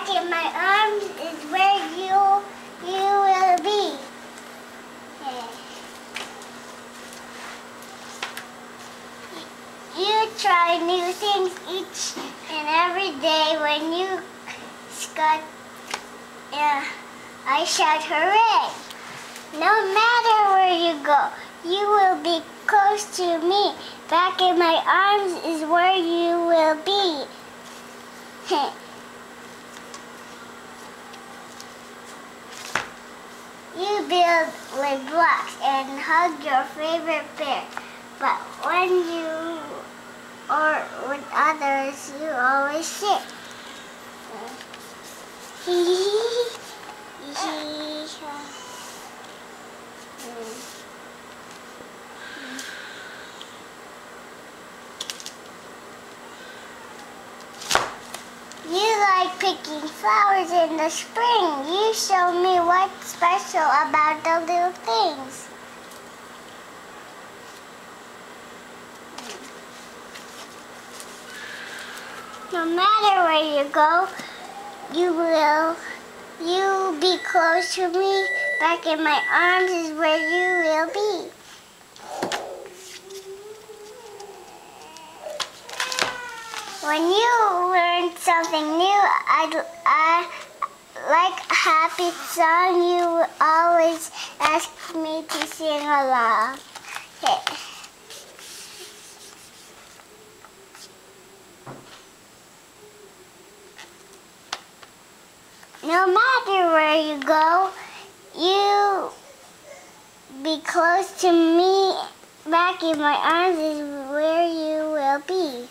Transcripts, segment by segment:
Back in my arms is where you will be. You try new things each and every day. When you scud, I shout hooray. No matter where you go, you will be close to me. Back in my arms is where you will be. You build with blocks and hug your favorite bear. But when you or with others, you always sit. You like picking flowers in the spring. You show me what's special about the little things. No matter where you go, you'll be close to me. Back in my arms is where you will be. When you learn something new, I like a happy song, you always ask me to sing along. No matter where you go, you be close to me. Back in my arms is where you will be.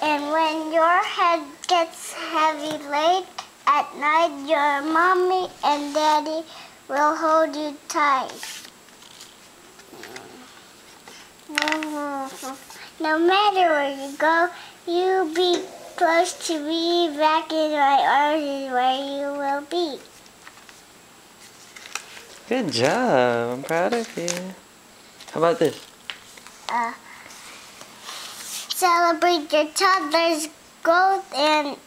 And when your head gets heavy late at night, your mommy and daddy will hold you tight. No matter where you go, you'll be close to me. Back in my arms is where you will be. Good job. I'm proud of you. How about this? Celebrate your toddler's growth and